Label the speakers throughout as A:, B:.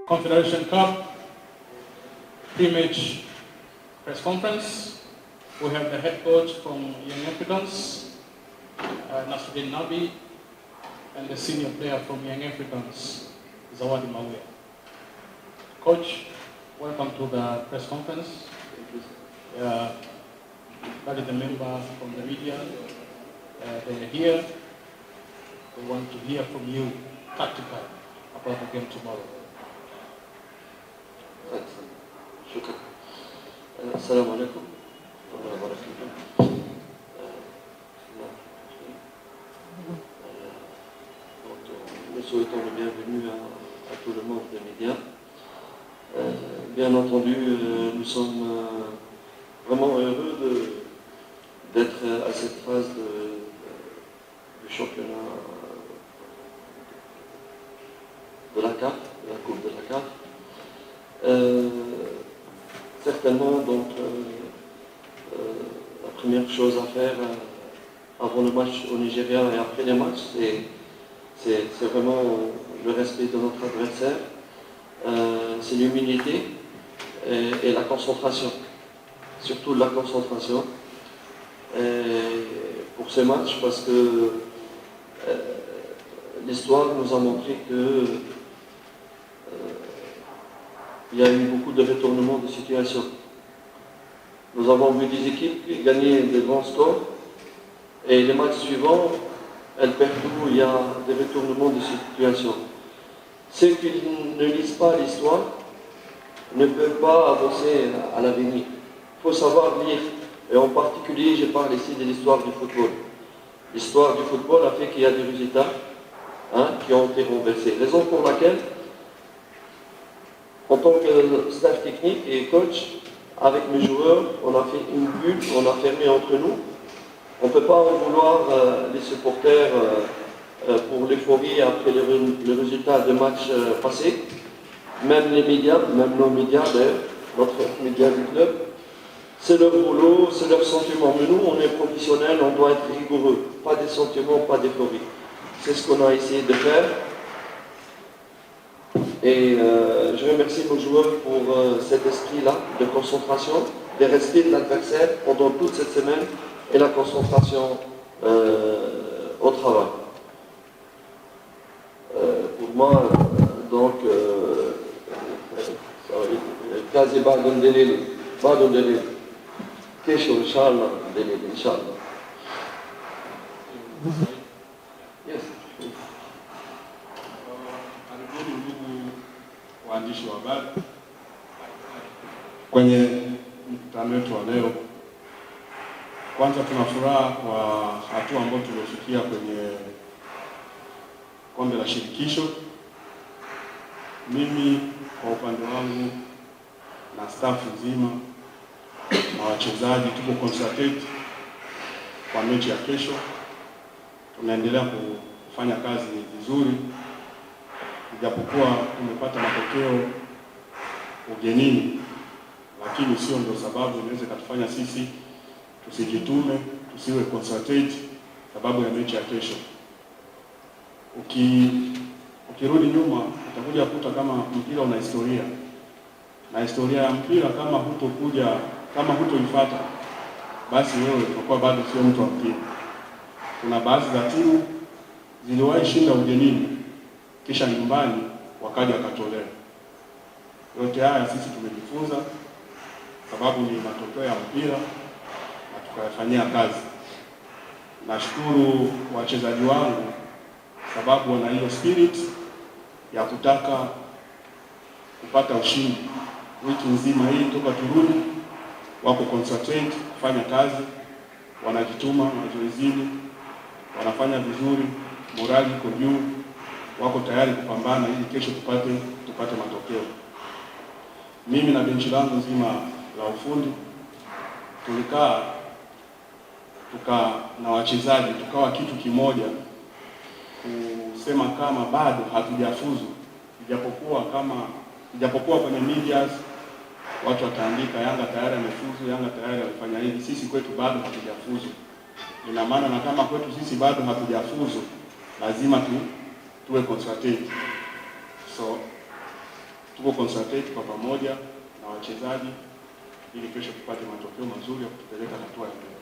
A: Confederation Cup pre-match press conference. We have the head coach from Young Africans, Nasruddin Nabi, and the senior player from Young Africans, Zawadi Mawia. Coach, welcome to the press conference. That is the member from the media. They're here. We want to hear from you tactically about the game tomorrow.
B: شكرا. السلام عليكم ورحمة الله وبركاته. Nous souhaitons le bienvenu à tout le monde des médias. Bien entendu, nous sommes vraiment heureux d'être à cette phase du championnat de la CAF, de la Coupe de la CAF. Certainement, donc, la première chose à faire avant le match au Nigeria et après les matchs, c'est vraiment le respect de notre adversaire, c'est l'humilité et la concentration, surtout la concentration pour ce match, parce que l'histoire nous a montré que il y a eu beaucoup de retournements de situation. Nous avons vu des équipes qui gagnaient des grands scores et les matchs suivants, elles perdent où il y a des retournements de situation. Ceux qui ne lisent pas l'histoire ne peuvent pas avancer à l'avenir. Il faut savoir lire, et en particulier, je parle ici de l'histoire du football. L'histoire du football a fait qu'il y a des résultats qui ont été renversés. Raison pour laquelle, en tant que staff technique et coach, avec mes joueurs, on a fait une bulle, on a fermé entre nous. On ne peut pas en vouloir les supporters pour l'euphorie après le résultat de match passé. Même les médias, même nos médias d'ailleurs, notre média du club, c'est leur boulot, c'est leur sentiment. Mais nous, on est professionnels, on doit être rigoureux. Pas des sentiments, pas d'euphorie. C'est ce qu'on a essayé de faire. Et je remercie nos joueurs pour cet esprit-là de concentration, de respect de l'adversaire pendant toute cette semaine et la concentration au travail. Pour moi, donc, quasi badon delil, kesho inshallah delil inshallah. Yes.
A: Waandishi wa habari kwenye mkutano wetu wa leo. Kwanza tuna furaha kwa hatua ambayo tumefikia kwenye kombe la shirikisho. Mimi kwa upande wangu na staff nzima na wachezaji tuko concentrate kwa mechi ya kesho. Tunaendelea kufanya kazi vizuri. Ijapokuwa tumepata matokeo ugenini, lakini sio ndio sababu inaweza kutufanya sisi tusijitume, tusiwe concentrate sababu ya mechi ya kesho. Ukirudi nyuma utakuja kukuta kama mpira una historia. Na historia ya mpira kama hutoifuata, basi wewe utakuwa bado sio mtu wa mpira. Kuna baadhi za timu ziliwahi shinda ugenini kisha nyumbani wakaja wakatolewa. Yote haya sisi tumejifunza sababu ni matokeo ya mpira na tukayafanyia kazi. Nashukuru wachezaji wangu sababu wana hiyo spirit ya kutaka kupata ushindi. Wiki nzima hii toka turudi wako concentrate kufanya kazi, wanajituma mazoezini, wanafanya vizuri, morali iko juu. Wako tayari kupambana ili kesho tupate matokeo. Mimi na benchi langu nzima la ufundi tulikaa na wachezaji tukawa kitu kimoja kusema kama bado hatujafuzu, ijapokuwa kwenye media watu wataandika Yanga tayari amefuzu, Yanga tayari alifanya hivi. Sisi kwetu bado hatujafuzu. Ina maana na kama kwetu sisi bado hatujafuzu, lazima tuwe concentrated. So tuko concentrate kwa pamoja na wachezaji ili kesho tupate matokeo mazuri ya kutupeleka hatua ya mbele.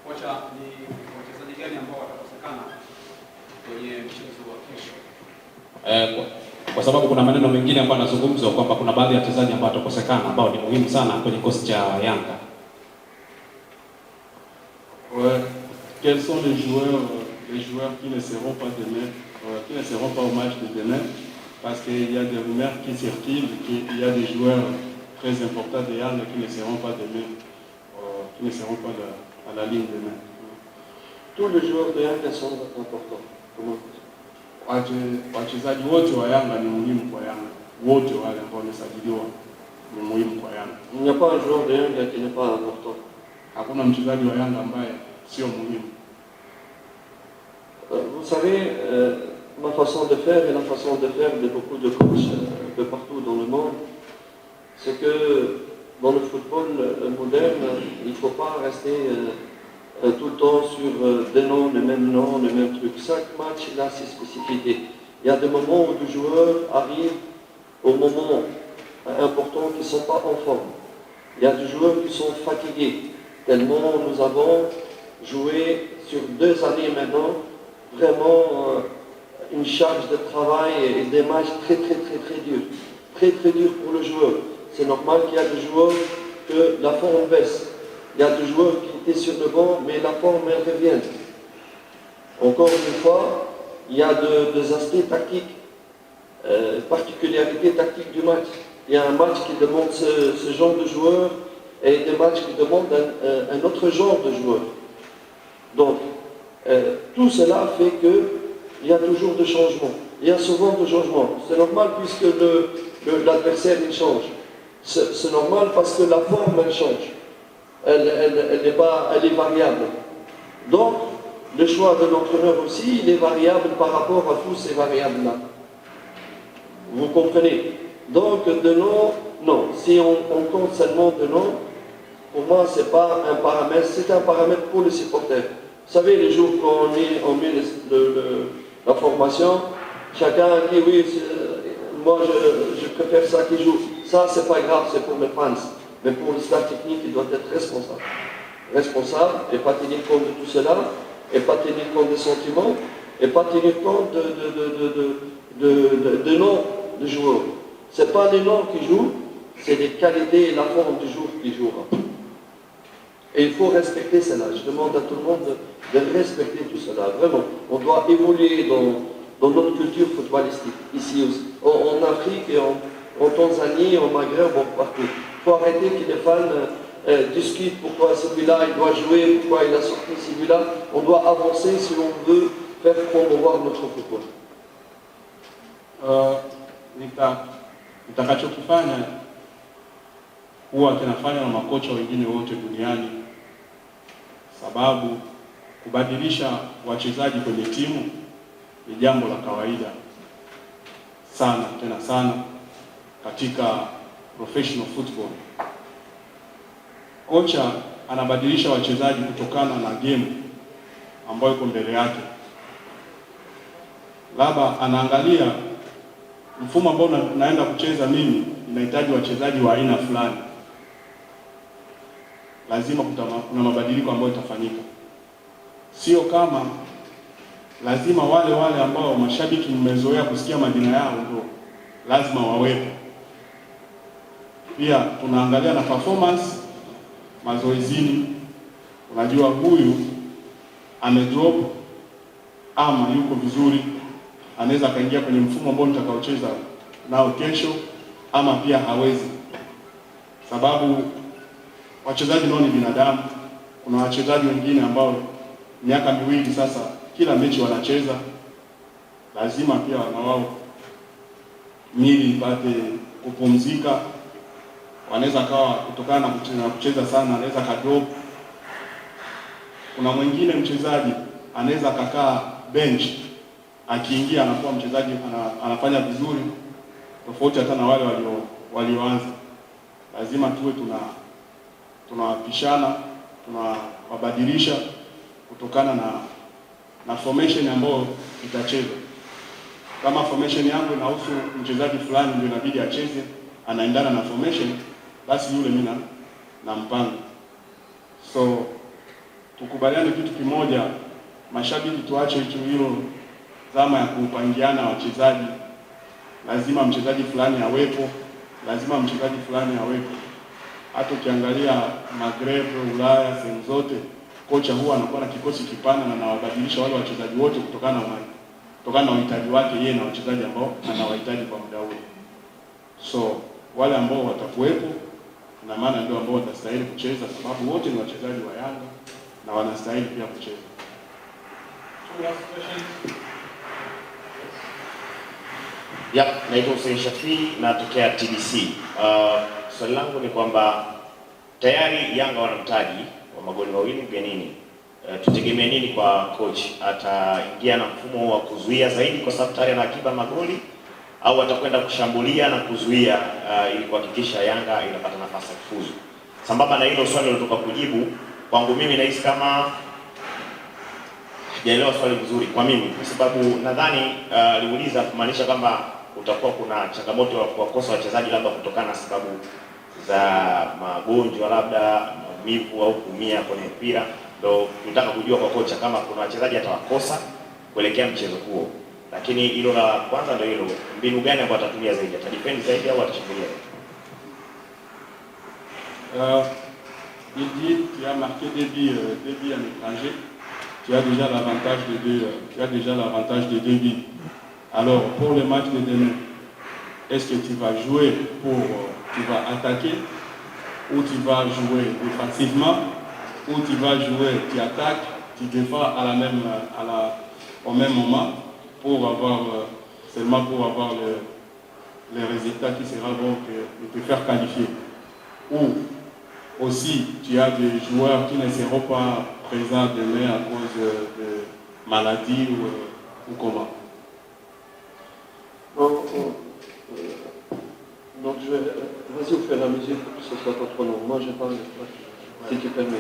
C: Kocha, ni wachezaji gani ambao watakosekana kwenye mchezo wa kesho?
D: Kwa sababu kuna maneno mengine ambayo yanazungumzwa kwamba kuna baadhi ya wachezaji ambao watakosekana ambao ni muhimu sana kwenye kikosi cha Yanga.
A: Ouais. Quels sont les joueurs qui ne seront pas demain, qui ne seront pas au match de demain, parce qu'il y a des rumeurs qui circulent qu'il y a des joueurs très importants de Yanga qui ne seront pas demain, qui ne seront pas à la ligne demain.
B: Tous les joueurs de Yanga sont importants.
A: Wachezaji wote wa Yanga ni muhimu kwa Yanga. Wote wale ambao wamesajiliwa ni muhimu kwa Yanga.
B: Il n'y a pas un joueur de Yanga qui n'est pas important.
A: Hakuna mchezaji wa Yanga ambaye sio muhimu.
B: Vous savez, ma façon de faire et la façon de faire de beaucoup de coachs un peu partout dans le monde, c'est que dans le football moderne, il ne faut pas rester tout le temps sur des noms, les mêmes trucs. Chaque match a ses spécificités. Il y a des moments où les joueurs arrivent au moment important qui ne sont pas en forme. Il y a des joueurs qui sont fatigués, tellement nous avons joué sur 2 années maintenant, vraiment une charge de travail et des matchs très durs. Très durs pour le joueur. C'est normal qu'il y a des joueurs que la forme baisse. Il y a des joueurs qui étaient sur le banc, mais la forme elle revient. Encore une fois, il y a des aspects tactiques, particularités tactiques du match. Il y a un match qui demande ce genre de joueurs et des matchs qui demandent un autre genre de joueurs. Donc, tout cela fait qu'il y a toujours des changements. Il y a souvent des changements. C'est normal puisque l'adversaire il change. C'est normal parce que la forme elle change. Elle est variable. Donc, le choix de l'entraîneur aussi, il est variable par rapport à tous ces variables-là. Vous comprenez? Donc, de nom, non. Si on compte seulement de nom, pour moi, ce n'est pas un paramètre, c'est un paramètre pour les supporters. Vous savez, les jours qu'on met la formation, chacun dit oui, moi je préfère ça qui joue. Ça, c'est pas grave, c'est pour mes fans. Mais pour le staff technique, il doit être responsable. Responsable et pas tenir compte de tout cela, et pas tenir compte des sentiments, et pas tenir compte de noms de joueurs. Ce n'est pas les noms qui jouent, c'est les qualités et la forme du jour qui jouent. Et il faut respecter cela. Je demande à tout le monde de respecter tout cela. Vraiment, on doit évoluer dans notre culture footballistique, ici aussi. En Afrique, en Tanzanie, en Maghreb, partout. Il faut arrêter que les fans discutent pourquoi celui-là il doit jouer, pourquoi il a sorti celui-là. On doit avancer si on veut faire promouvoir notre football.
A: Nitakachokifanya huwa kinafanya na makocha wengine wote duniani, sababu kubadilisha wachezaji kwenye timu ni jambo la kawaida sana, tena sana katika professional football. Kocha anabadilisha wachezaji kutokana na game ambayo iko mbele yake. Labda anaangalia mfumo ambao naenda kucheza mimi, inahitaji wachezaji wa aina fulani. Lazima kuna mabadiliko ambayo itafanyika. Sio kama lazima wale ambao mashabiki mmezoea kusikia majina yao ndio lazima wawepo. Pia tunaangalia na performance mazoezini. Unajua huyu amedrop ama yuko vizuri, anaweza kaingia kwenye mfumo ambao nitakaocheza nao kesho, ama pia hawezi. Sababu wachezaji nao ni binadamu. Kuna wachezaji wengine ambao miaka miwili sasa kila mechi wanacheza, lazima pia na wao mili ipate kupumzika. Wanaweza kawa kutokana na kucheza sana, anaweza kadrop. Kuna mwingine mchezaji anaweza kakaa bench, akiingia anakuwa mchezaji anafanya vizuri, tofauti hata na wale walioanza, lazima tuwe tunawapishana, tunawabadilisha kutokana na formation ambayo itacheza. Kama formation yangu inahusu mchezaji fulani ndio inabidi acheze, anaendana na formation, basi yule mimi na mpango. So tukubaliane kitu kimoja, mashabiki, tuache hilo zama ya kupangiana wachezaji. Lazima mchezaji fulani awepo, lazima mchezaji fulani awepo. Hata ukiangalia Maghreb, Ulaya, sehemu zote, kocha huwa anakuwa na kikosi kipana na anawabadilisha wale wachezaji wote kutokana na uhitaji wake yeye na wachezaji ambao anawahitaji kwa muda ule. So wale ambao watakuwepo na maana ndio ambao watastahili kucheza, sababu wote ni wachezaji wa Yanga na wanastahili pia kucheza.
E: Naitwa Hussein Shafii, natokea TBC. Swali langu ni kwamba tayari Yanga wana mtaji wa magoli mawili ugenini. Tutegemea nini kwa coach? Ataingia na mfumo wa kuzuia zaidi kwa sababu tayari ana akiba magoli, au atakwenda kushambulia na kuzuia ili kuhakikisha Yanga inapata nafasi ya kufuzu? Sambamba na hilo swali lilotoka kujibu, kwangu mimi nahisi kama sijaelewa swali vizuri kwa mimi, kwa sababu nadhani aliuliza kumaanisha kwamba utakuwa kuna changamoto ya kuwakosa wachezaji labda kutokana na sababu za magonjwa, labda maumivu au kuumia kwenye mpira. Ndio tunataka kujua kwa kocha kama kuna wachezaji atawakosa kuelekea mchezo huo. Lakini hilo la kwanza ndio hilo, mbinu gani ambayo atatumia zaidi? Atadefend zaidi au atashambulia?
A: Il dit tu as marqué deux buts en étranger. Tu as déjà l'avantage de deux buts. Alors pour le match de demain, est-ce que tu vas jouer tu vas attaquer, ou tu vas jouer défensivement, ou tu vas jouer, tu attaques, tu défends au même moment pour avoir seulement pour avoir le résultat qui sera bon de te faire qualifier. Ou aussi tu as des joueurs qui ne seront pas présents demain à cause de maladie ou comment?
B: Donc je vais, vas-y au fur et à mesure pour que ce soit pas trop long. Moi je parle, si tu permets.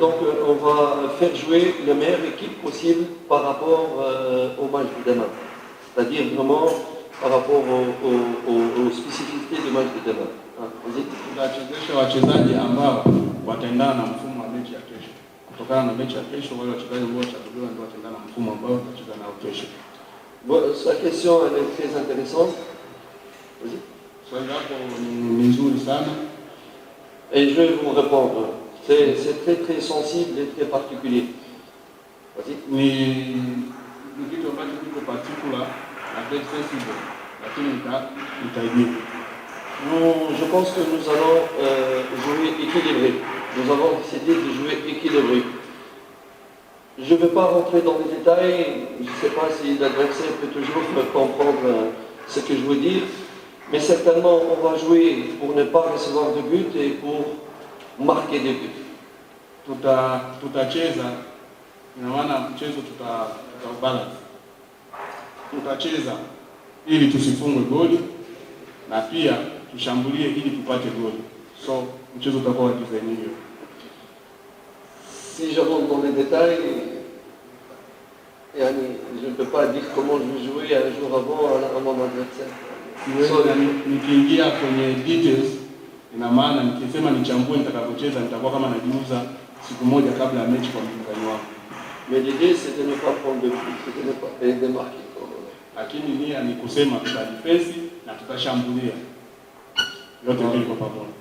B: Donc on va faire jouer la meilleure équipe possible par rapport au match de demain. C'est-à-dire vraiment par rapport aux spécificités du match de demain. Vas-y.
A: Tutachezesha wachezaji ambao wataendana na mfumo wa mechi ya kesho. Kutokana na mechi ya kesho, wale wachezaji ambao watachaguliwa ndio wataendana na mfumo ambao tutacheza nao kesho.
B: Bon, sa question elle est très intéressante. Vas-y.
A: Swali lako ni nzuri sana.
B: Et je vais vous répondre. C'est très très sensible et très particulier. Vas-y.
A: Ni kitu ambacho kiko particular na très sensible, lakini nitaijibu.
B: Je pense que nous allons jouer équilibré. Nous avons décidé de jouer équilibré. Je ne vais pas rentrer dans les détails. Je ne sais pas si l'adversaire peut toujours comprendre ce que je veux dire. Mais certainement, on va jouer pour ne pas recevoir de but et pour marquer des buts.
A: Tutacheza, ina maana mchezo tutabalance. Tutacheza ili tusifungwe goli na pia tushambulie ili tupate goli. So mchezo utakuwa design hiyo.
B: Si je rentre dans les détails, je ne peux pas dire comment je vais jouer un jour avant à mon adversaire.
A: Nikiingia kwenye details, ina maana nikisema nichambue nitakapocheza nitakuwa kama najiuza siku moja kabla ya mechi kwa mpinzani wangu.
B: Mais l'idée c'est de ne pas prendre de but, c'est de ne pas de marquer.
A: Lakini nia ni kusema tutadefense na tutashambulia. Yote mbili kwa pamoja.